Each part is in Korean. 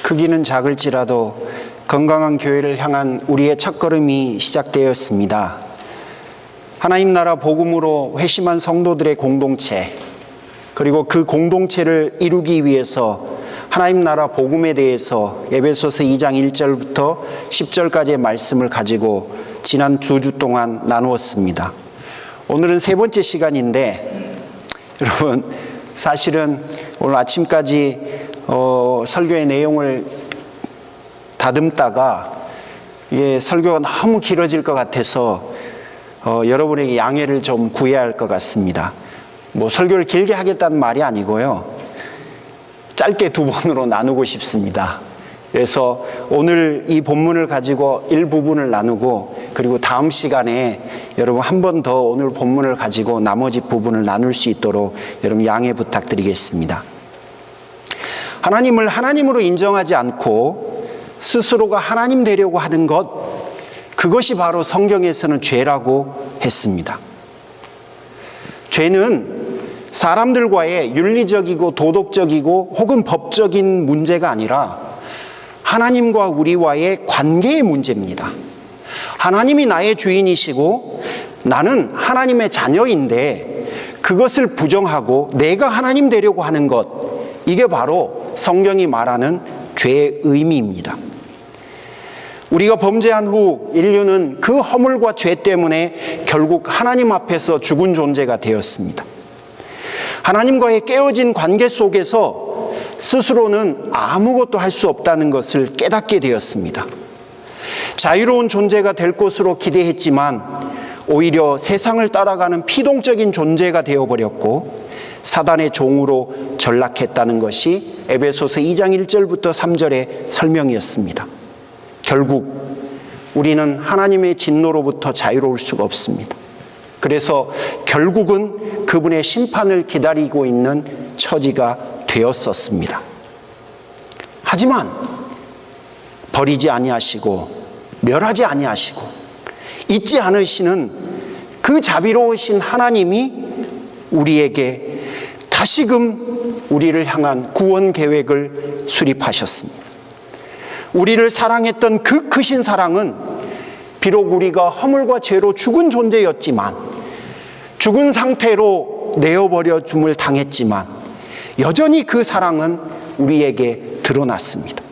크기는 작을지라도 건강한 교회를 향한 우리의 첫걸음이 시작되었습니다. 하나님 나라 복음으로 회심한 성도들의 공동체, 그리고 그 공동체를 이루기 위해서 하나님 나라 복음에 대해서 에베소서 2장 1절부터 10절까지의 말씀을 가지고 지난 2주 동안 나누었습니다. 오늘은 세 번째 시간인데, 여러분 사실은 오늘 아침까지 설교의 내용을 다듬다가 이게 설교가 너무 길어질 것 같아서 여러분에게 양해를 좀 구해야 할 것 같습니다. 설교를 길게 하겠다는 말이 아니고요, 짧게 2번으로 나누고 싶습니다. 그래서 오늘 이 본문을 가지고 일부분을 나누고, 그리고 다음 시간에 여러분 한 번 더 오늘 본문을 가지고 나머지 부분을 나눌 수 있도록 여러분 양해 부탁드리겠습니다. 하나님을 하나님으로 인정하지 않고 스스로가 하나님 되려고 하는 것, 그것이 바로 성경에서는 죄라고 했습니다. 죄는 사람들과의 윤리적이고 도덕적이고 혹은 법적인 문제가 아니라 하나님과 우리와의 관계의 문제입니다. 하나님이 나의 주인이시고 나는 하나님의 자녀인데 그것을 부정하고 내가 하나님 되려고 하는 것, 이게 바로 성경이 말하는 죄의 의미입니다. 우리가 범죄한 후 인류는 그 허물과 죄 때문에 결국 하나님 앞에서 죽은 존재가 되었습니다. 하나님과의 깨어진 관계 속에서 스스로는 아무것도 할 수 없다는 것을 깨닫게 되었습니다. 자유로운 존재가 될 것으로 기대했지만 오히려 세상을 따라가는 피동적인 존재가 되어버렸고 사단의 종으로 전락했다는 것이 에베소서 2장 1절부터 3절의 설명이었습니다. 결국 우리는 하나님의 진노로부터 자유로울 수가 없습니다. 그래서 결국은 그분의 심판을 기다리고 있는 처지가 되었었습니다. 하지만 버리지 아니하시고 멸하지 아니하시고 잊지 않으시는 그 자비로우신 하나님이 우리에게 다시금 우리를 향한 구원 계획을 수립하셨습니다. 우리를 사랑했던 그 크신 사랑은 비록 우리가 허물과 죄로 죽은 존재였지만, 죽은 상태로 내어버려줌을 당했지만 여전히 그 사랑은 우리에게 드러났습니다.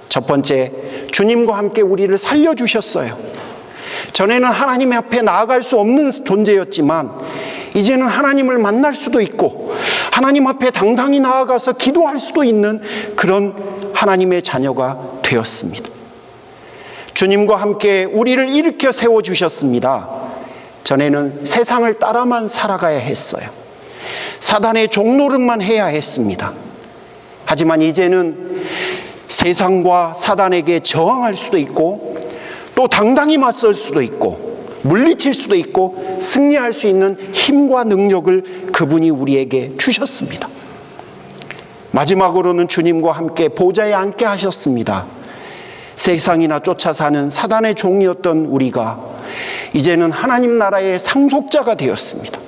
첫 번째, 주님과 함께 우리를 살려주셨어요. 전에는 하나님 앞에 나아갈 수 없는 존재였지만 이제는 하나님을 만날 수도 있고 하나님 앞에 당당히 나아가서 기도할 수도 있는 그런 하나님의 자녀가 되었습니다. 주님과 함께 우리를 일으켜 세워주셨습니다. 전에는 세상을 따라만 살아가야 했어요. 사단의 종노릇만 해야 했습니다. 하지만 이제는 세상과 사단에게 저항할 수도 있고 또 당당히 맞설 수도 있고 물리칠 수도 있고 승리할 수 있는 힘과 능력을 그분이 우리에게 주셨습니다. 마지막으로는 주님과 함께 보좌에 앉게 하셨습니다. 세상이나 쫓아 사는 사단의 종이었던 우리가 이제는 하나님 나라의 상속자가 되었습니다.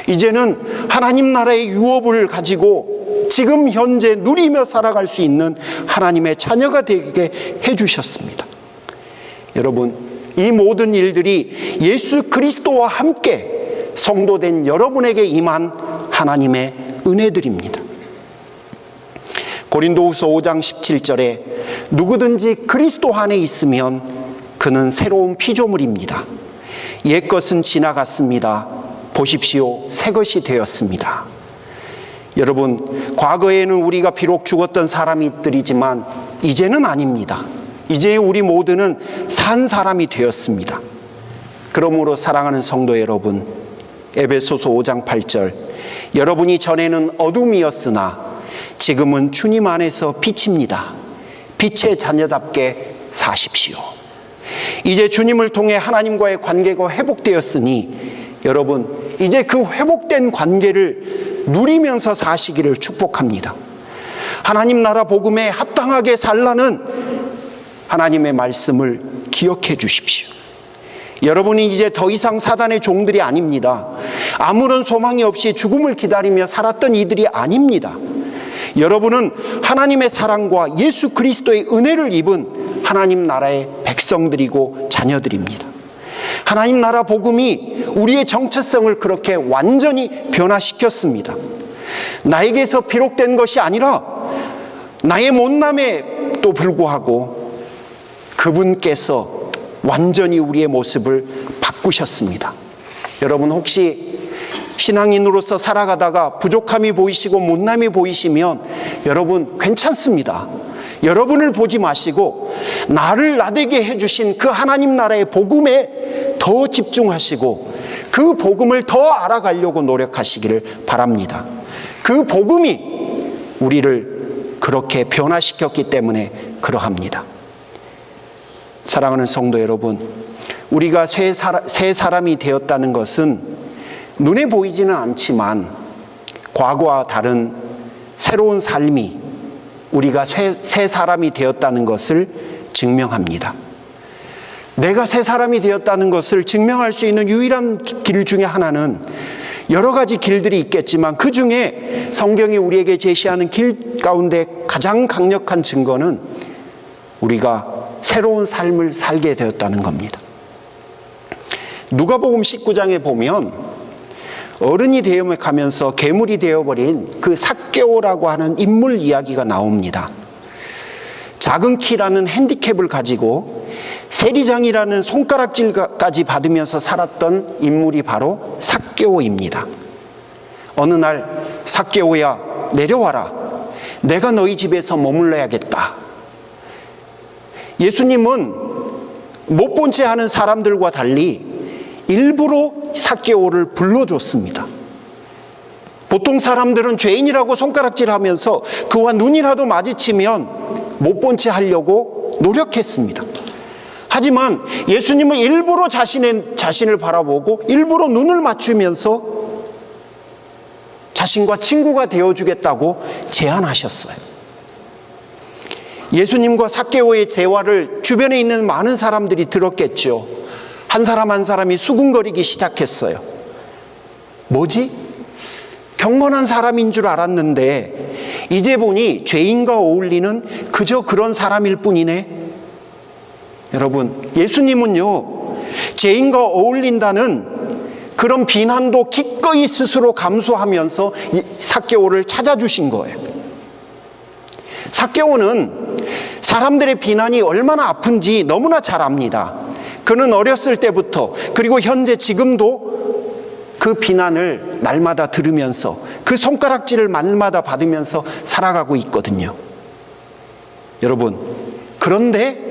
이제는 하나님 나라의 유업을 가지고 지금 현재 누리며 살아갈 수 있는 하나님의 자녀가 되게 해주셨습니다. 여러분, 이 모든 일들이 예수 그리스도와 함께 성도된 여러분에게 임한 하나님의 은혜들입니다. 고린도후서 5장 17절에 누구든지 그리스도 안에 있으면 그는 새로운 피조물입니다. 옛것은 지나갔습니다. 보십시오, 새것이 되었습니다. 여러분, 과거에는 우리가 비록 죽었던 사람들이지만 이제는 아닙니다. 이제 우리 모두는 산 사람이 되었습니다. 그러므로 사랑하는 성도 여러분, 에베소서 5장 8절, 여러분이 전에는 어둠이었으나 지금은 주님 안에서 빛입니다. 빛의 자녀답게 사십시오. 이제 주님을 통해 하나님과의 관계가 회복되었으니 여러분, 이제 그 회복된 관계를 누리면서 사시기를 축복합니다. 하나님 나라 복음에 합당하게 살라는 하나님의 말씀을 기억해 주십시오. 여러분이 이제 더 이상 사단의 종들이 아닙니다. 아무런 소망이 없이 죽음을 기다리며 살았던 이들이 아닙니다. 여러분은 하나님의 사랑과 예수 그리스도의 은혜를 입은 하나님 나라의 백성들이고 자녀들입니다. 하나님 나라 복음이 우리의 정체성을 그렇게 완전히 변화시켰습니다. 나에게서 비록된 것이 아니라 나의 못남에도 불구하고 그분께서 완전히 우리의 모습을 바꾸셨습니다. 여러분, 혹시 신앙인으로서 살아가다가 부족함이 보이시고 못남이 보이시면 여러분 괜찮습니다. 여러분을 보지 마시고 나를 나되게 해주신 그 하나님 나라의 복음에 더 집중하시고 그 복음을 더 알아가려고 노력하시기를 바랍니다. 그 복음이 우리를 그렇게 변화시켰기 때문에 그러합니다. 사랑하는 성도 여러분, 우리가 새 사람이 되었다는 것은 눈에 보이지는 않지만 과거와 다른 새로운 삶이 우리가 새 사람이 되었다는 것을 증명합니다. 내가 새 사람이 되었다는 것을 증명할 수 있는 유일한 길 중에 하나는 여러 가지 길들이 있겠지만 그 중에 성경이 우리에게 제시하는 길 가운데 가장 강력한 증거는 우리가 새로운 삶을 살게 되었다는 겁니다. 누가복음 19장에 보면 어른이 되어가면서 괴물이 되어버린 그 삭개오라고 하는 인물 이야기가 나옵니다. 작은 키라는 핸디캡을 가지고 세리장이라는 손가락질까지 받으면서 살았던 인물이 바로 삭개오입니다. 어느 날 삭개오야, 내려와라. 내가 너희 집에서 머물러야겠다. 예수님은 못 본 채 하는 사람들과 달리 일부러 삭개오를 불러줬습니다. 보통 사람들은 죄인이라고 손가락질하면서 그와 눈이라도 마주치면 못 본 채 하려고 노력했습니다. 하지만 예수님은 일부러 자신을 바라보고 일부러 눈을 맞추면서 자신과 친구가 되어주겠다고 제안하셨어요. 예수님과 삭개오의 대화를 주변에 있는 많은 사람들이 들었겠죠. 한 사람 한 사람이 수군거리기 시작했어요. 뭐지? 경건한 사람인 줄 알았는데 이제 보니 죄인과 어울리는 그저 그런 사람일 뿐이네. 여러분, 예수님은요, 죄인과 어울린다는 그런 비난도 기꺼이 스스로 감수하면서 삭개오를 찾아주신 거예요. 삭개오는 사람들의 비난이 얼마나 아픈지 너무나 잘 압니다. 그는 어렸을 때부터 그리고 현재 지금도 그 비난을 날마다 들으면서 그 손가락질을 날마다 받으면서 살아가고 있거든요. 여러분, 그런데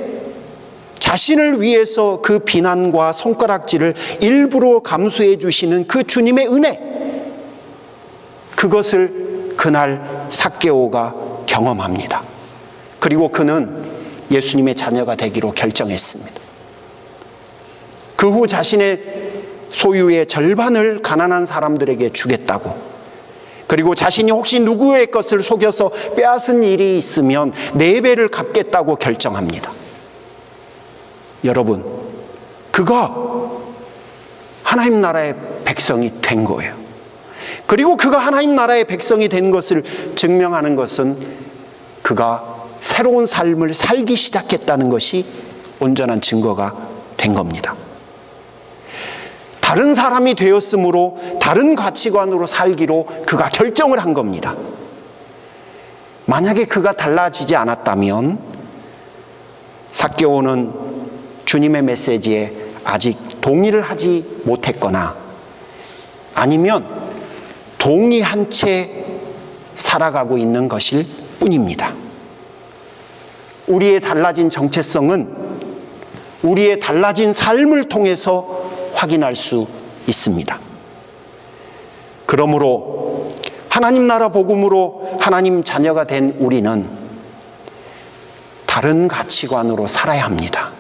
자신을 위해서 그 비난과 손가락질을 일부러 감수해 주시는 그 주님의 은혜, 그것을 그날 삭개오가 경험합니다. 그리고 그는 예수님의 자녀가 되기로 결정했습니다. 그 후 자신의 소유의 절반을 가난한 사람들에게 주겠다고, 그리고 자신이 혹시 누구의 것을 속여서 빼앗은 일이 있으면 4배를 갚겠다고 결정합니다. 여러분, 그가 하나님 나라의 백성이 된 거예요. 그리고 그가 하나님 나라의 백성이 된 것을 증명하는 것은 그가 새로운 삶을 살기 시작했다는 것이 온전한 증거가 된 겁니다. 다른 사람이 되었으므로 다른 가치관으로 살기로 그가 결정을 한 겁니다. 만약에 그가 달라지지 않았다면 삭개오는 주님의 메시지에 아직 동의를 하지 못했거나 아니면 동의한 채 살아가고 있는 것일 뿐입니다. 우리의 달라진 정체성은 우리의 달라진 삶을 통해서 확인할 수 있습니다. 그러므로 하나님 나라 복음으로 하나님 자녀가 된 우리는 다른 가치관으로 살아야 합니다.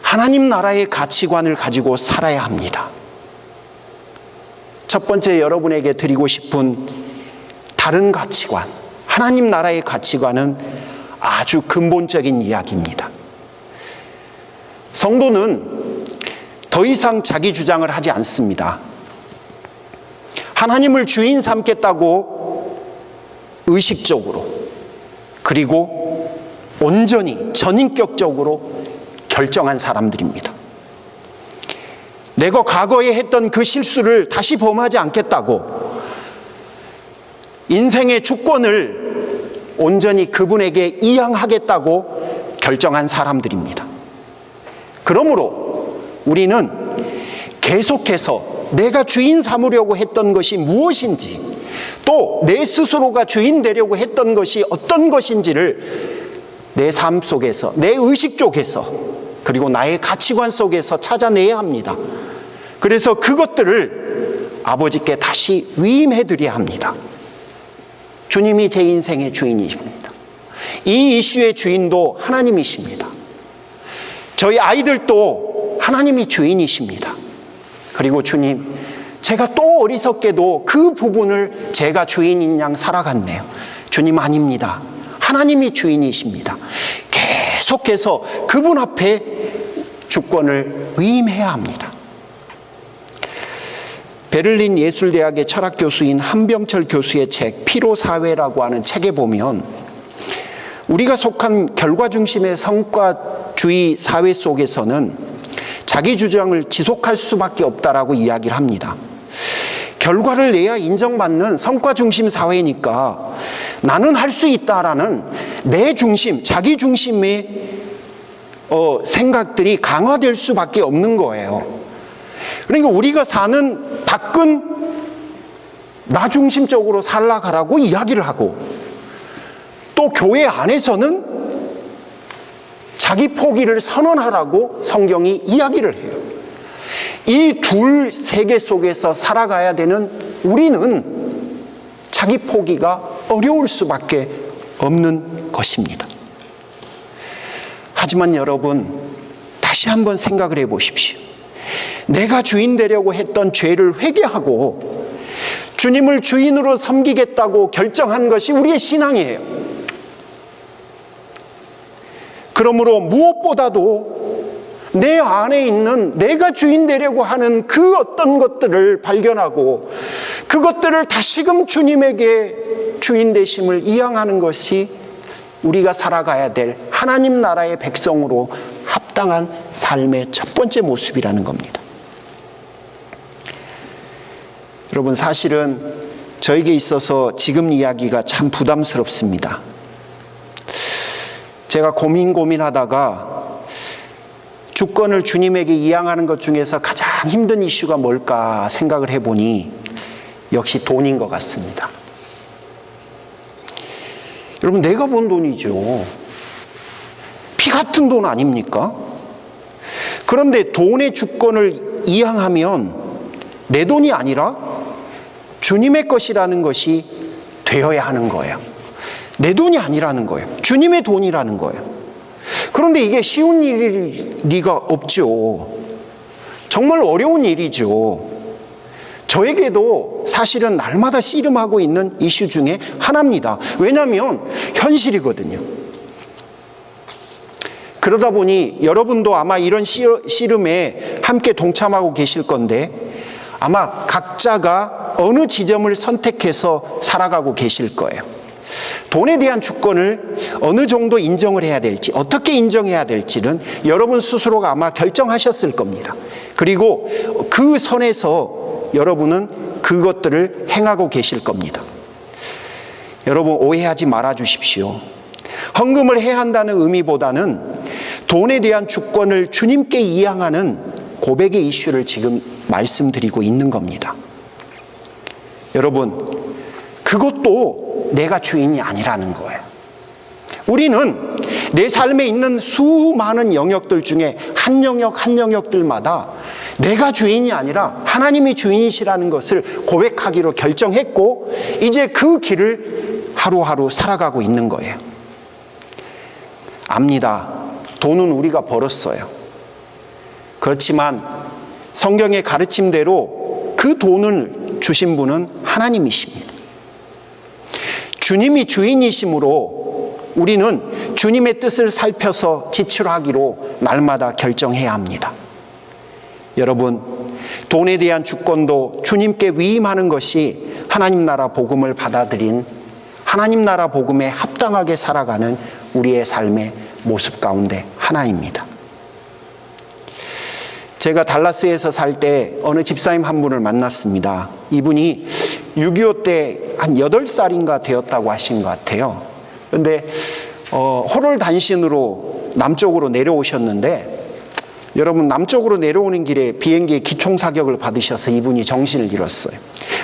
하나님 나라의 가치관을 가지고 살아야 합니다. 첫 번째 여러분에게 드리고 싶은 다른 가치관, 하나님 나라의 가치관은 아주 근본적인 이야기입니다. 성도는 더 이상 자기 주장을 하지 않습니다. 하나님을 주인 삼겠다고 의식적으로 그리고 온전히 전인격적으로 결정한 사람들입니다. 내가 과거에 했던 그 실수를 다시 범하지 않겠다고 인생의 주권을 온전히 그분에게 이양하겠다고 결정한 사람들입니다. 그러므로 우리는 계속해서 내가 주인 삼으려고 했던 것이 무엇인지, 또 내 스스로가 주인 되려고 했던 것이 어떤 것인지를 내 삶 속에서, 내 의식 쪽에서, 그리고 나의 가치관 속에서 찾아내야 합니다. 그래서 그것들을 아버지께 다시 위임해드려야 합니다. 주님이 제 인생의 주인이십니다. 이 이슈의 주인도 하나님이십니다. 저희 아이들도 하나님이 주인이십니다. 그리고 주님, 제가 또 어리석게도 그 부분을 제가 주인인 양 살아갔네요. 주님, 아닙니다. 하나님이 주인이십니다. 계속해서 그분 앞에 주권을 위임해야 합니다. 베를린 예술대학의 철학교수인 한병철 교수의 책 피로사회라고 하는 책에 보면 우리가 속한 결과중심의 성과주의 사회 속에서는 자기 주장을 지속할 수밖에 없다라고 이야기를 합니다. 결과를 내야 인정받는 성과중심 사회니까 나는 할 수 있다라는 내 중심, 자기 중심의 생각들이 강화될 수밖에 없는 거예요. 그러니까 우리가 사는 밖은 나 중심적으로 살아가라고 이야기를 하고, 또 교회 안에서는 자기 포기를 선언하라고 성경이 이야기를 해요. 이 둘 세계 속에서 살아가야 되는 우리는 자기 포기가 어려울 수밖에 없는 것입니다. 하지만 여러분, 다시 한번 생각을 해 보십시오. 내가 주인 되려고 했던 죄를 회개하고 주님을 주인으로 섬기겠다고 결정한 것이 우리의 신앙이에요. 그러므로 무엇보다도 내 안에 있는 내가 주인 되려고 하는 그 어떤 것들을 발견하고 그것들을 다시금 주님에게 주인 되심을 이양하는 것이 우리가 살아가야 될 하나님 나라의 백성으로 합당한 삶의 첫 번째 모습이라는 겁니다. 여러분, 사실은 저에게 있어서 지금 이야기가 참 부담스럽습니다. 제가 고민하다가 주권을 주님에게 이양하는 것 중에서 가장 힘든 이슈가 뭘까 생각을 해보니 역시 돈인 것 같습니다. 여러분, 내가 번 돈이죠. 피 같은 돈 아닙니까? 그런데 돈의 주권을 이양하면 내 돈이 아니라 주님의 것이라는 것이 되어야 하는 거예요. 내 돈이 아니라는 거예요. 주님의 돈이라는 거예요. 그런데 이게 쉬운 일일 리가 없죠. 정말 어려운 일이죠. 저에게도 사실은 날마다 씨름하고 있는 이슈 중에 하나입니다. 왜냐하면 현실이거든요. 그러다 보니 여러분도 아마 이런 씨름에 함께 동참하고 계실 건데, 아마 각자가 어느 지점을 선택해서 살아가고 계실 거예요. 돈에 대한 주권을 어느 정도 인정을 해야 될지, 어떻게 인정해야 될지는 여러분 스스로가 아마 결정하셨을 겁니다. 그리고 그 선에서 여러분은 그것들을 행하고 계실 겁니다. 여러분, 오해하지 말아 주십시오. 헌금을 해야 한다는 의미보다는 돈에 대한 주권을 주님께 이양하는 고백의 이슈를 지금 말씀드리고 있는 겁니다. 여러분, 그것도 내가 주인이 아니라는 거예요. 우리는 내 삶에 있는 수많은 영역들 중에 한 영역 한 영역들마다 내가 주인이 아니라 하나님이 주인이시라는 것을 고백하기로 결정했고, 이제 그 길을 하루하루 살아가고 있는 거예요. 압니다. 돈은 우리가 벌었어요. 그렇지만 성경의 가르침대로 그 돈을 주신 분은 하나님이십니다. 주님이 주인이시므로 우리는 주님의 뜻을 살펴서 지출하기로 날마다 결정해야 합니다. 여러분, 돈에 대한 주권도 주님께 위임하는 것이 하나님 나라 복음을 받아들인 하나님 나라 복음에 합당하게 살아가는 우리의 삶의 모습 가운데 하나입니다. 제가 달라스에서 살 때 어느 집사님 한 분을 만났습니다. 이분이 6.25 때 한 8살인가 되었다고 하신 것 같아요. 그런데 호롤 단신으로 남쪽으로 내려오셨는데, 여러분, 남쪽으로 내려오는 길에 비행기에 기총사격을 받으셔서 이분이 정신을 잃었어요.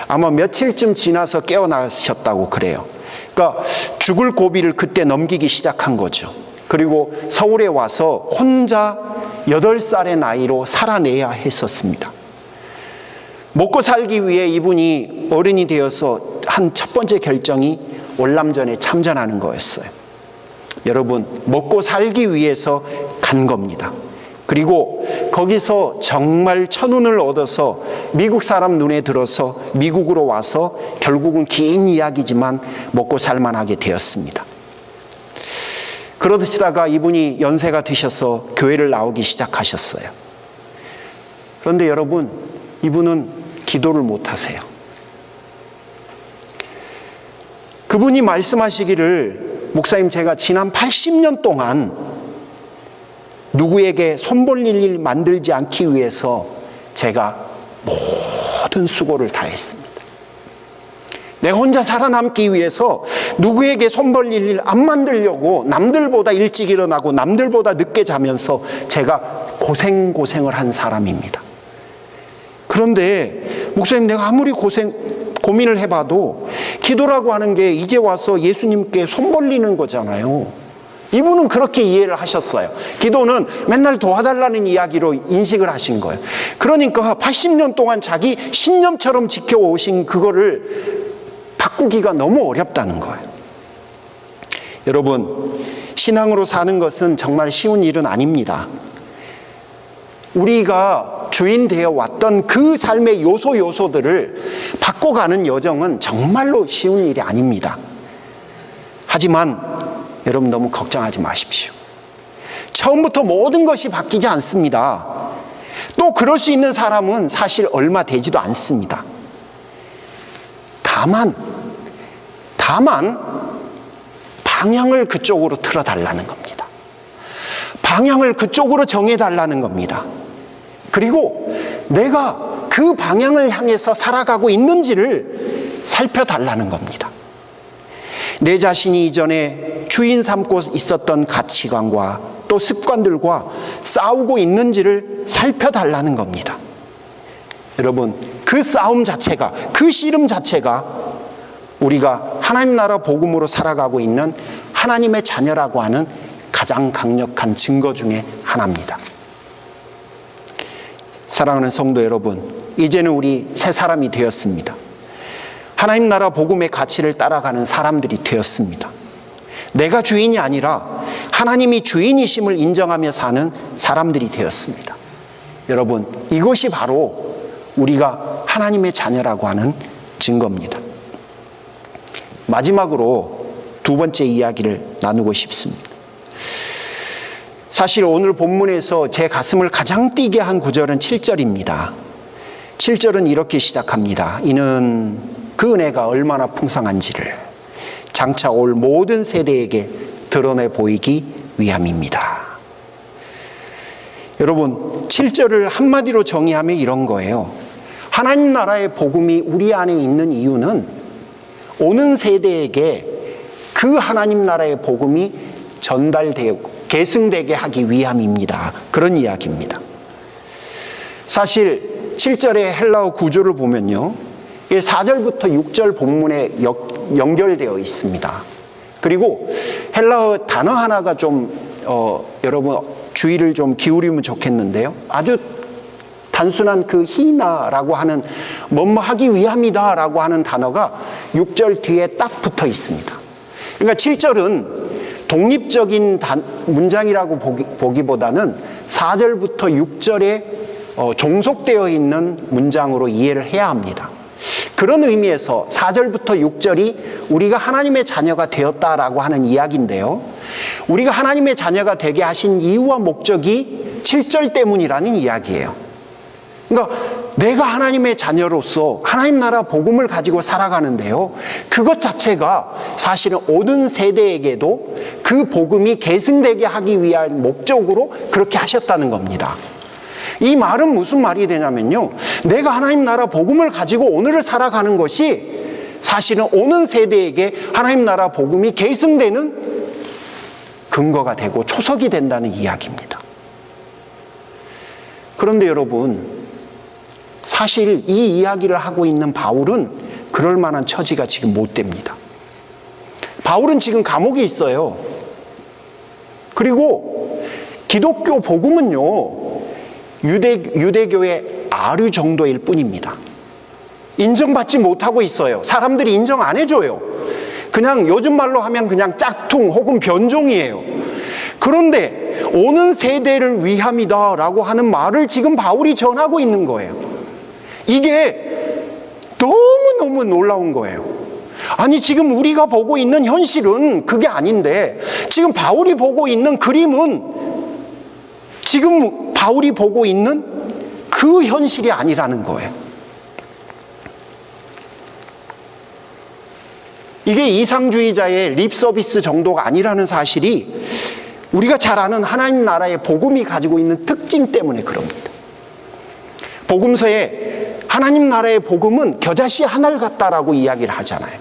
아마 며칠쯤 지나서 깨어나셨다고 그래요. 그러니까 죽을 고비를 그때 넘기기 시작한 거죠. 그리고 서울에 와서 혼자 8살의 나이로 살아내야 했었습니다. 먹고 살기 위해 이분이 어른이 되어서 한 첫 번째 결정이 월남전에 참전하는 거였어요. 여러분, 먹고 살기 위해서 간 겁니다. 그리고 거기서 정말 천운을 얻어서 미국 사람 눈에 들어서 미국으로 와서 결국은 긴 이야기지만 먹고 살만하게 되었습니다. 그러시다가 이분이 연세가 드셔서 교회를 나오기 시작하셨어요. 그런데 여러분, 이분은 기도를 못 하세요. 그분이 말씀하시기를, 목사님, 제가 지난 80년 동안 누구에게 손벌릴 일 만들지 않기 위해서 제가 모든 수고를 다했습니다. 내가 혼자 살아남기 위해서 누구에게 손벌릴 일 안 만들려고 남들보다 일찍 일어나고 남들보다 늦게 자면서 제가 고생을 한 사람입니다. 그런데 목사님, 내가 아무리 고민을 해봐도 기도라고 하는 게 이제 와서 예수님께 손 벌리는 거잖아요. 이분은 그렇게 이해를 하셨어요. 기도는 맨날 도와달라는 이야기로 인식을 하신 거예요. 그러니까 80년 동안 자기 신념처럼 지켜오신 그거를 바꾸기가 너무 어렵다는 거예요. 여러분, 신앙으로 사는 것은 정말 쉬운 일은 아닙니다. 우리가 주인 되어 왔던 그 삶의 요소들을 바꿔가는 여정은 정말로 쉬운 일이 아닙니다. 하지만 여러분, 너무 걱정하지 마십시오. 처음부터 모든 것이 바뀌지 않습니다. 또 그럴 수 있는 사람은 사실 얼마 되지도 않습니다. 다만 방향을 그쪽으로 틀어달라는 겁니다. 방향을 그쪽으로 정해달라는 겁니다. 그리고 내가 그 방향을 향해서 살아가고 있는지를 살펴달라는 겁니다. 내 자신이 이전에 주인 삼고 있었던 가치관과 또 습관들과 싸우고 있는지를 살펴달라는 겁니다. 여러분, 그 싸움 자체가, 그 씨름 자체가 우리가 하나님 나라 복음으로 살아가고 있는 하나님의 자녀라고 하는 가장 강력한 증거 중에 하나입니다. 사랑하는 성도 여러분, 이제는 우리 새 사람이 되었습니다. 하나님 나라 복음의 가치를 따라가는 사람들이 되었습니다. 내가 주인이 아니라 하나님이 주인이심을 인정하며 사는 사람들이 되었습니다. 여러분, 이것이 바로 우리가 하나님의 자녀라고 하는 증거입니다. 마지막으로 두 번째 이야기를 나누고 싶습니다. 사실 오늘 본문에서 제 가슴을 가장 뛰게 한 구절은 7절입니다. 7절은 이렇게 시작합니다. 이는 그 은혜가 얼마나 풍성한지를 장차 올 모든 세대에게 드러내 보이기 위함입니다. 여러분, 7절을 한마디로 정의하면 이런 거예요. 하나님 나라의 복음이 우리 안에 있는 이유는 오는 세대에게 그 하나님 나라의 복음이 전달되고 계승되게 하기 위함입니다. 그런 이야기입니다. 사실 7절의 헬라어 구조를 보면요, 4절부터 6절 본문에 연결되어 있습니다. 그리고 헬라어 단어 하나가 좀 여러분 주의를 좀 기울이면 좋겠는데요. 아주 단순한 그 히나라고 하는 뭐뭐 하기 위함이다 라고 하는 단어가 6절 뒤에 딱 붙어 있습니다. 그러니까 7절은 독립적인 문장이라고 보기보다는 4절부터 6절에 종속되어 있는 문장으로 이해를 해야 합니다. 그런 의미에서 4절부터 6절이 우리가 하나님의 자녀가 되었다라고 하는 이야기인데요. 우리가 하나님의 자녀가 되게 하신 이유와 목적이 7절 때문이라는 이야기예요. 그러니까 내가 하나님의 자녀로서 하나님 나라 복음을 가지고 살아가는데요, 그것 자체가 사실은 오는 세대에게도 그 복음이 계승되게 하기 위한 목적으로 그렇게 하셨다는 겁니다. 이 말은 무슨 말이 되냐면요, 내가 하나님 나라 복음을 가지고 오늘을 살아가는 것이 사실은 오는 세대에게 하나님 나라 복음이 계승되는 근거가 되고 초석이 된다는 이야기입니다. 그런데 여러분, 사실 이 이야기를 하고 있는 바울은 그럴 만한 처지가 지금 못 됩니다. 바울은 지금 감옥에 있어요. 그리고 기독교 복음은요, 유대교의 아류 정도일 뿐입니다. 인정받지 못하고 있어요. 사람들이 인정 안 해줘요. 그냥 요즘 말로 하면 그냥 짝퉁 혹은 변종이에요. 그런데 오는 세대를 위함이다 라고 하는 말을 지금 바울이 전하고 있는 거예요. 이게 너무너무 놀라운 거예요. 아니, 지금 우리가 보고 있는 현실은 그게 아닌데, 지금 바울이 보고 있는 그림은 지금 바울이 보고 있는 그 현실이 아니라는 거예요. 이게 이상주의자의 립 서비스 정도가 아니라는 사실이 우리가 잘 아는 하나님 나라의 복음이 가지고 있는 특징 때문에 그럽니다. 복음서에 하나님 나라의 복음은 겨자씨 한 알 같다라고 이야기를 하잖아요.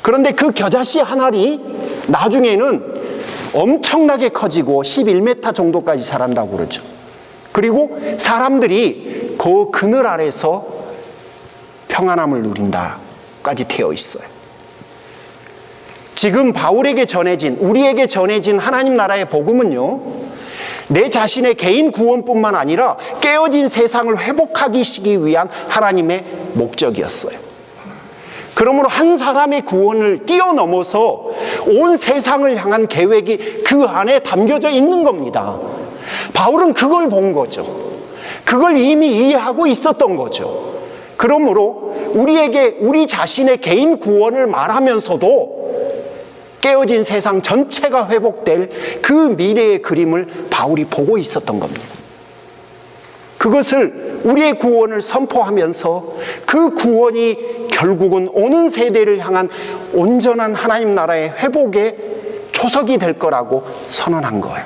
그런데 그 겨자씨 한 알이 나중에는 엄청나게 커지고 11m 정도까지 자란다고 그러죠. 그리고 사람들이 그 그늘 아래서 평안함을 누린다까지 되어 있어요. 지금 바울에게 전해진, 우리에게 전해진 하나님 나라의 복음은요, 내 자신의 개인 구원뿐만 아니라 깨어진 세상을 회복하기 위한 하나님의 목적이었어요. 그러므로 한 사람의 구원을 뛰어넘어서 온 세상을 향한 계획이 그 안에 담겨져 있는 겁니다. 바울은 그걸 본 거죠. 그걸 이미 이해하고 있었던 거죠. 그러므로 우리에게 우리 자신의 개인 구원을 말하면서도 깨어진 세상 전체가 회복될 그 미래의 그림을 바울이 보고 있었던 겁니다. 그것을 우리의 구원을 선포하면서 그 구원이 결국은 오는 세대를 향한 온전한 하나님 나라의 회복의 초석이 될 거라고 선언한 거예요.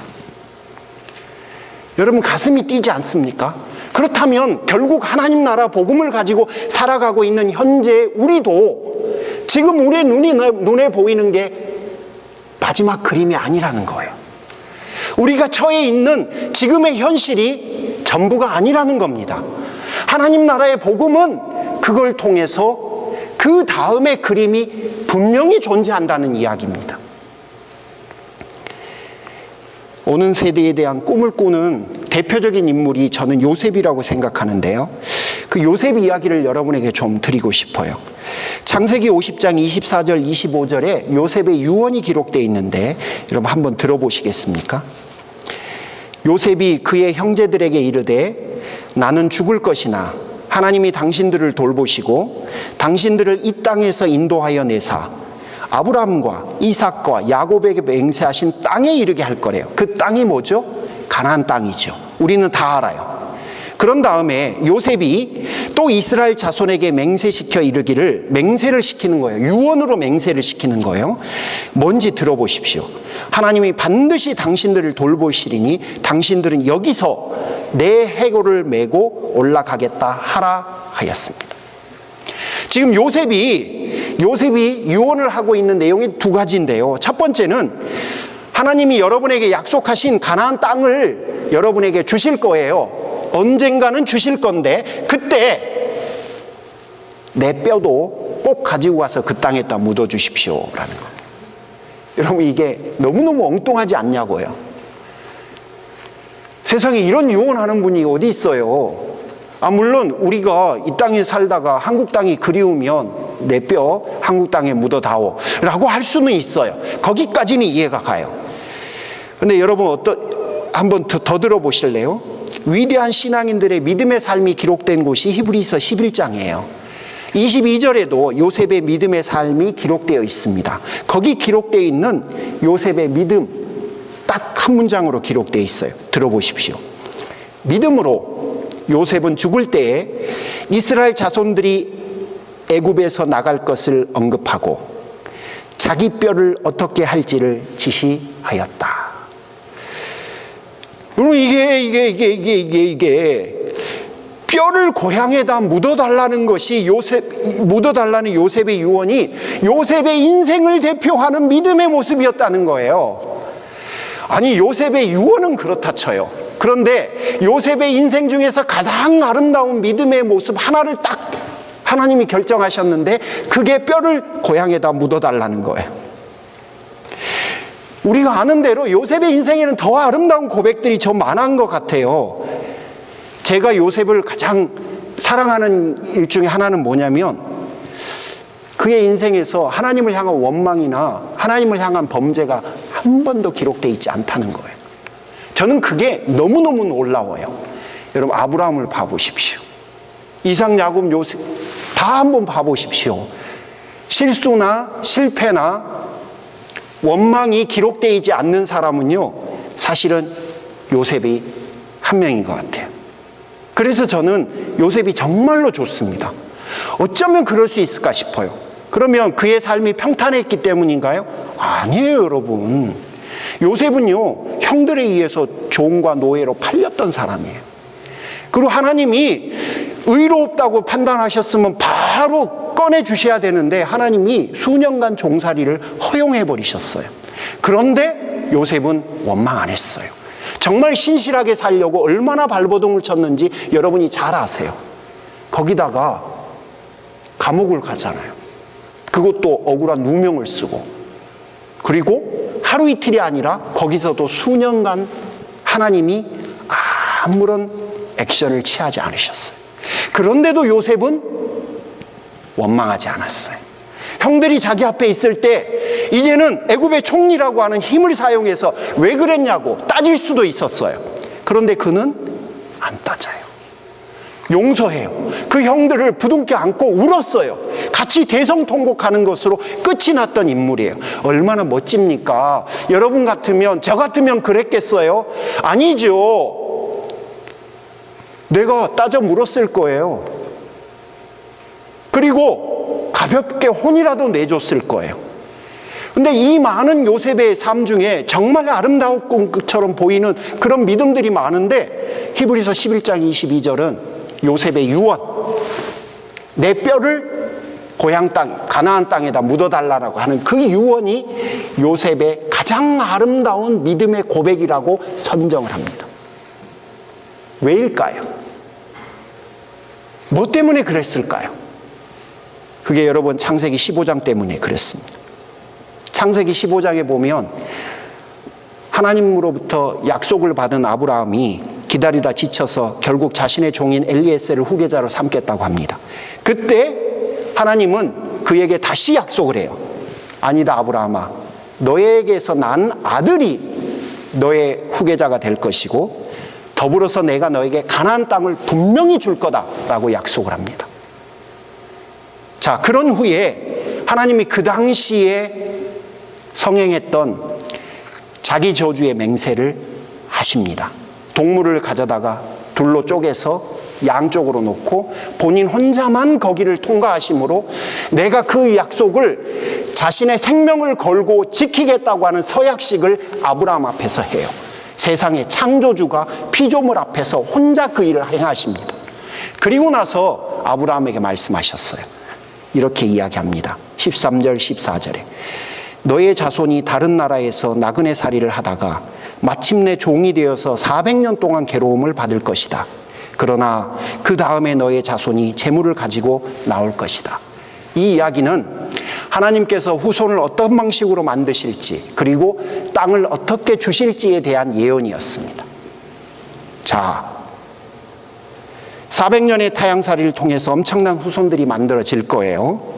여러분, 가슴이 뛰지 않습니까? 그렇다면 결국 하나님 나라 복음을 가지고 살아가고 있는 현재 우리도 지금 우리의 눈에 보이는 게 마지막 그림이 아니라는 거예요. 우리가 처해 있는 지금의 현실이 전부가 아니라는 겁니다. 하나님 나라의 복음은 그걸 통해서 그 다음의 그림이 분명히 존재한다는 이야기입니다. 오는 세대에 대한 꿈을 꾸는 대표적인 인물이 저는 요셉이라고 생각하는데요. 그 요셉 이야기를 여러분에게 좀 드리고 싶어요. 창세기 50장 24절 25절에 요셉의 유언이 기록되어 있는데 여러분 한번 들어보시겠습니까? 요셉이 그의 형제들에게 이르되 나는 죽을 것이나 하나님이 당신들을 돌보시고 당신들을 이 땅에서 인도하여 내사 아브라함과 이삭과 야곱에게 맹세하신 땅에 이르게 할 거래요. 그 땅이 뭐죠? 가나안 땅이죠. 우리는 다 알아요. 그런 다음에 요셉이 또 이스라엘 자손에게 맹세시켜 이르기를, 맹세를 시키는 거예요. 유언으로 맹세를 시키는 거예요. 뭔지 들어보십시오. 하나님이 반드시 당신들을 돌보시리니 당신들은 여기서 내 해골을 메고 올라가겠다 하라 하였습니다. 지금 요셉이 유언을 하고 있는 내용이 두 가지인데요. 첫 번째는 하나님이 여러분에게 약속하신 가나안 땅을 여러분에게 주실 거예요. 언젠가는 주실 건데 그때 내 뼈도 꼭 가지고 가서 그 땅에다 묻어 주십시오라는 겁니다. 여러분, 이게 너무너무 엉뚱하지 않냐고요. 세상에 이런 유언하는 분이 어디 있어요. 물론 우리가 이 땅에 살다가 한국 땅이 그리우면 내 뼈 한국 땅에 묻어다오 라고 할 수는 있어요. 거기까지는 이해가 가요. 근데 여러분, 한번 더 들어보실래요? 위대한 신앙인들의 믿음의 삶이 기록된 곳이 히브리서 11장이에요. 22절에도 요셉의 믿음의 삶이 기록되어 있습니다. 거기 기록되어 있는 요셉의 믿음 딱 한 문장으로 기록되어 있어요. 들어보십시오. 믿음으로 요셉은 죽을 때에 이스라엘 자손들이 애굽에서 나갈 것을 언급하고 자기 뼈를 어떻게 할지를 지시하였다. 여러분, 이게 뼈를 고향에다 묻어달라는 것이 묻어달라는 요셉의 유언이 요셉의 인생을 대표하는 믿음의 모습이었다는 거예요. 아니, 요셉의 유언은 그렇다 쳐요. 그런데 요셉의 인생 중에서 가장 아름다운 믿음의 모습 하나를 딱 하나님이 결정하셨는데 그게 뼈를 고향에다 묻어달라는 거예요. 우리가 아는 대로 요셉의 인생에는 더 아름다운 고백들이 더 많은 것 같아요. 제가 요셉을 가장 사랑하는 일 중에 하나는 뭐냐면 그의 인생에서 하나님을 향한 원망이나 하나님을 향한 범죄가 한 번도 기록되어 있지 않다는 거예요. 저는 그게 너무너무 놀라워요. 여러분, 아브라함을 봐보십시오. 이삭, 야곱, 요셉 다 한번 봐보십시오. 실수나 실패나 원망이 기록되어 있지 않는 사람은요, 사실은 요셉이 한 명인 것 같아요. 그래서 저는 요셉이 정말로 좋습니다. 어쩌면 그럴 수 있을까 싶어요. 그러면 그의 삶이 평탄했기 때문인가요? 아니에요, 여러분. 요셉은요, 형들에 의해서 종과 노예로 팔렸던 사람이에요. 그리고 하나님이 의롭다고 판단하셨으면 바로 꺼내 주셔야 되는데 하나님이 수년간 종살이를 허용해 버리셨어요. 그런데 요셉은 원망 안 했어요. 정말 신실하게 살려고 얼마나 발버둥을 쳤는지 여러분이 잘 아세요. 거기다가 감옥을 가잖아요. 그것도 억울한 누명을 쓰고, 그리고 하루 이틀이 아니라 거기서도 수년간 하나님이 아무런 액션을 취하지 않으셨어요. 그런데도 요셉은 원망하지 않았어요. 형들이 자기 앞에 있을 때 이제는 애굽의 총리라고 하는 힘을 사용해서 왜 그랬냐고 따질 수도 있었어요. 그런데 그는 안 따져요. 용서해요. 그 형들을 부둥켜 안고 울었어요. 같이 대성통곡하는 것으로 끝이 났던 인물이에요. 얼마나 멋집니까? 여러분 같으면, 저 같으면 그랬겠어요? 아니죠. 내가 따져 물었을 거예요. 그리고 가볍게 혼이라도 내줬을 거예요. 근데 이 많은 요셉의 삶 중에 정말 아름다운 것처럼 보이는 그런 믿음들이 많은데 히브리서 11장 22절은 요셉의 유언, 내 뼈를 고향 땅, 가나안 땅에다 묻어달라고 하는 그 유언이 요셉의 가장 아름다운 믿음의 고백이라고 선정을 합니다. 왜일까요? 뭐 때문에 그랬을까요? 그게 여러분 창세기 15장 때문에 그랬습니다. 창세기 15장에 보면 하나님으로부터 약속을 받은 아브라함이 기다리다 지쳐서 결국 자신의 종인 엘리에셀을 후계자로 삼겠다고 합니다. 그때 하나님은 그에게 다시 약속을 해요. 아니다, 아브라함아, 너에게서 난 아들이 너의 후계자가 될 것이고 더불어서 내가 너에게 가나안 땅을 분명히 줄 거다라고 약속을 합니다. 자, 그런 후에 하나님이 그 당시에 성행했던 자기 저주의 맹세를 하십니다. 동물을 가져다가 둘로 쪼개서 양쪽으로 놓고 본인 혼자만 거기를 통과하심으로 내가 그 약속을 자신의 생명을 걸고 지키겠다고 하는 서약식을 아브라함 앞에서 해요. 세상의 창조주가 피조물 앞에서 혼자 그 일을 행하십니다. 그리고 나서 아브라함에게 말씀하셨어요. 이렇게 이야기합니다. 13절 14절에 너의 자손이 다른 나라에서 나그네 살이를 하다가 마침내 종이 되어서 400년 동안 괴로움을 받을 것이다. 그러나 그 다음에 너의 자손이 재물을 가지고 나올 것이다. 이 이야기는 하나님께서 후손을 어떤 방식으로 만드실지 그리고 땅을 어떻게 주실지에 대한 예언이었습니다. 자, 400년의 타향살이를 통해서 엄청난 후손들이 만들어질 거예요.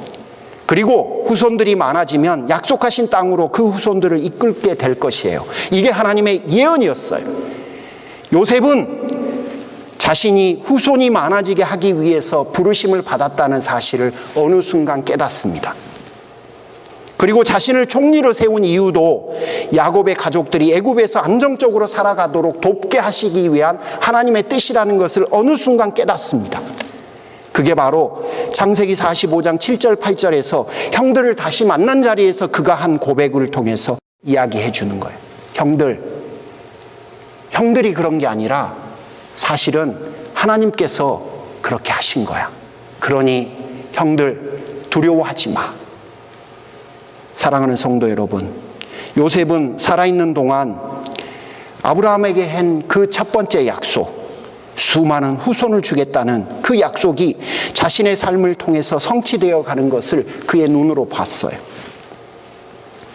그리고 후손들이 많아지면 약속하신 땅으로 그 후손들을 이끌게 될 것이에요. 이게 하나님의 예언이었어요. 요셉은 자신이 후손이 많아지게 하기 위해서 부르심을 받았다는 사실을 어느 순간 깨닫습니다. 그리고 자신을 총리로 세운 이유도 야곱의 가족들이 애굽에서 안정적으로 살아가도록 돕게 하시기 위한 하나님의 뜻이라는 것을 어느 순간 깨닫습니다. 그게 바로 창세기 45장 7절 8절에서 형들을 다시 만난 자리에서 그가 한 고백을 통해서 이야기해 주는 거예요. 형들이 그런 게 아니라 사실은 하나님께서 그렇게 하신 거야. 그러니 형들 두려워하지 마. 사랑하는 성도 여러분, 요셉은 살아있는 동안 아브라함에게 한 그 첫 번째 약속, 수많은 후손을 주겠다는 그 약속이 자신의 삶을 통해서 성취되어 가는 것을 그의 눈으로 봤어요.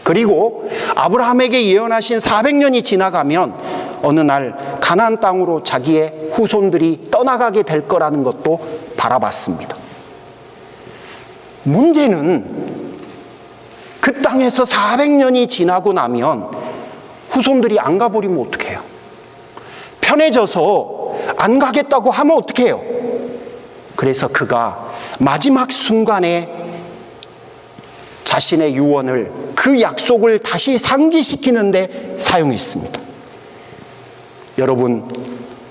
그리고 아브라함에게 예언하신 400년이 지나가면 어느 날 가나안 땅으로 자기의 후손들이 떠나가게 될 거라는 것도 바라봤습니다. 문제는 그 땅에서 400년이 지나고 나면 후손들이 안 가버리면 어떡해요? 편해져서 안 가겠다고 하면 어떡해요? 그래서 그가 마지막 순간에 자신의 유언을, 그 약속을 다시 상기시키는데 사용했습니다. 여러분,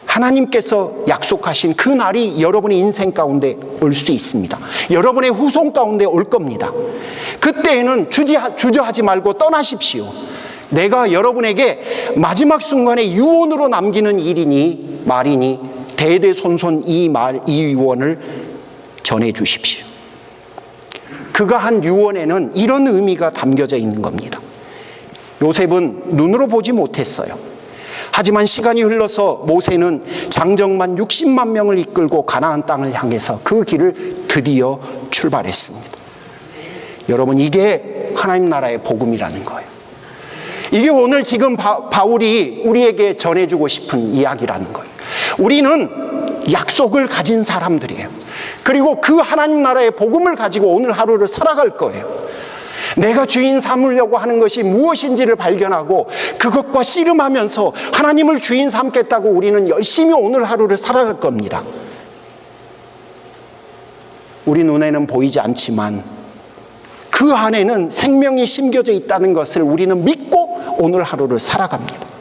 하나님께서 약속하신 그 날이 여러분의 인생 가운데 올 수 있습니다. 여러분의 후손 가운데 올 겁니다. 그때에는 주저하지 말고 떠나십시오. 내가 여러분에게 마지막 순간에 유언으로 남기는 일이니 말이니 대대손손 이 유언을 전해 주십시오. 그가 한 유언에는 이런 의미가 담겨져 있는 겁니다. 요셉은 눈으로 보지 못했어요. 하지만 시간이 흘러서 모세는 장정만 60만 명을 이끌고 가나안 땅을 향해서 그 길을 드디어 출발했습니다. 여러분, 이게 하나님 나라의 복음이라는 거예요. 이게 오늘 지금 바울이 우리에게 전해주고 싶은 이야기라는 거예요. 우리는 약속을 가진 사람들이에요. 그리고 그 하나님 나라의 복음을 가지고 오늘 하루를 살아갈 거예요. 내가 주인 삼으려고 하는 것이 무엇인지를 발견하고 그것과 씨름하면서 하나님을 주인 삼겠다고 우리는 열심히 오늘 하루를 살아갈 겁니다. 우리 눈에는 보이지 않지만 그 안에는 생명이 심겨져 있다는 것을 우리는 믿고 오늘 하루를 살아갑니다.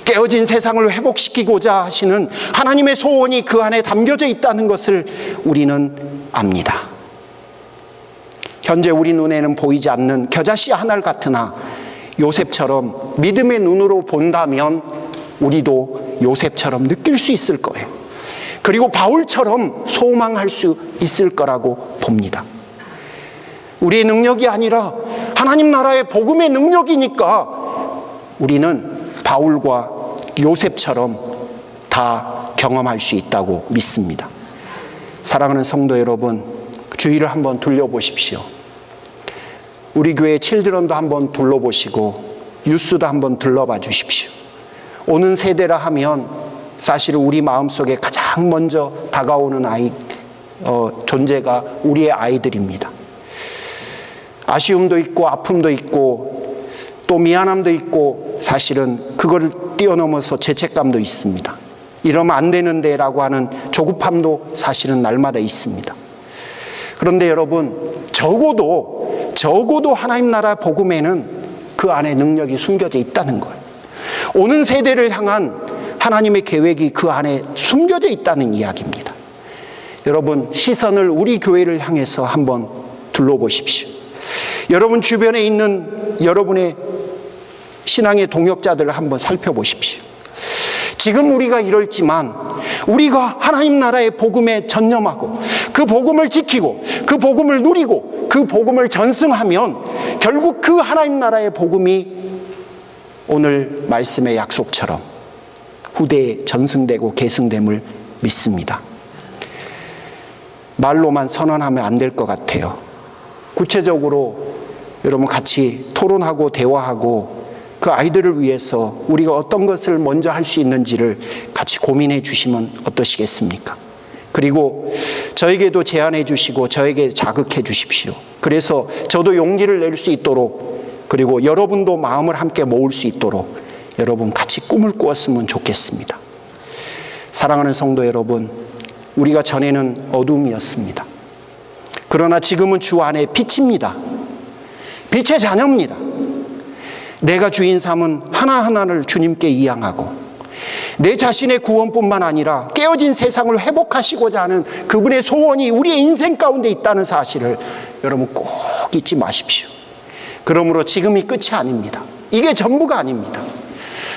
깨어진 세상을 회복시키고자 하시는 하나님의 소원이 그 안에 담겨져 있다는 것을 우리는 압니다. 현재 우리 눈에는 보이지 않는 겨자씨 하나 같으나 요셉처럼 믿음의 눈으로 본다면 우리도 요셉처럼 느낄 수 있을 거예요. 그리고 바울처럼 소망할 수 있을 거라고 봅니다. 우리의 능력이 아니라 하나님 나라의 복음의 능력이니까 우리는 바울과 요셉처럼 다 경험할 수 있다고 믿습니다. 사랑하는 성도 여러분, 주위를 한번 둘러보십시오. 우리 교회 칠드런도 한번 둘러보시고 유스도 한번 둘러봐 주십시오. 오는 세대라 하면 사실은 우리 마음속에 가장 먼저 다가오는 존재가 우리의 아이들입니다. 아쉬움도 있고 아픔도 있고 또 미안함도 있고 사실은 그거를 뛰어넘어서 죄책감도 있습니다. 이러면 안 되는데 라고 하는 조급함도 사실은 날마다 있습니다. 그런데 여러분, 적어도 하나님 나라 복음에는 그 안에 능력이 숨겨져 있다는 거예요. 오는 세대를 향한 하나님의 계획이 그 안에 숨겨져 있다는 이야기입니다. 여러분, 시선을 우리 교회를 향해서 한번 둘러보십시오. 여러분 주변에 있는 여러분의 신앙의 동역자들을 한번 살펴보십시오. 지금 우리가 이럴지만 우리가 하나님 나라의 복음에 전념하고 그 복음을 지키고 그 복음을 누리고 그 복음을 전승하면 결국 그 하나님 나라의 복음이 오늘 말씀의 약속처럼 후대에 전승되고 계승됨을 믿습니다. 말로만 선언하면 안 될 것 같아요. 구체적으로 여러분 같이 토론하고 대화하고 그 아이들을 위해서 우리가 어떤 것을 먼저 할 수 있는지를 같이 고민해 주시면 어떠시겠습니까? 그리고 저에게도 제안해 주시고 저에게 자극해 주십시오. 그래서 저도 용기를 낼 수 있도록, 그리고 여러분도 마음을 함께 모을 수 있도록 여러분 같이 꿈을 꾸었으면 좋겠습니다. 사랑하는 성도 여러분, 우리가 전에는 어둠이었습니다. 그러나 지금은 주 안에 빛입니다. 빛의 자녀입니다. 내가 주인 삼은 하나하나를 주님께 이양하고 내 자신의 구원뿐만 아니라 깨어진 세상을 회복하시고자 하는 그분의 소원이 우리의 인생 가운데 있다는 사실을 여러분 꼭 잊지 마십시오. 그러므로 지금이 끝이 아닙니다. 이게 전부가 아닙니다.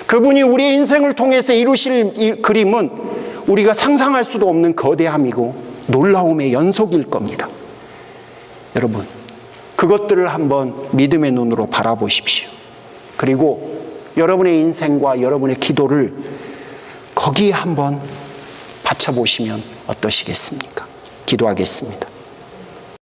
그분이 우리의 인생을 통해서 이루실 이 그림은 우리가 상상할 수도 없는 거대함이고 놀라움의 연속일 겁니다. 여러분, 그것들을 한번 믿음의 눈으로 바라보십시오. 그리고 여러분의 인생과 여러분의 기도를 거기에 한번 바쳐보시면 어떠시겠습니까? 기도하겠습니다.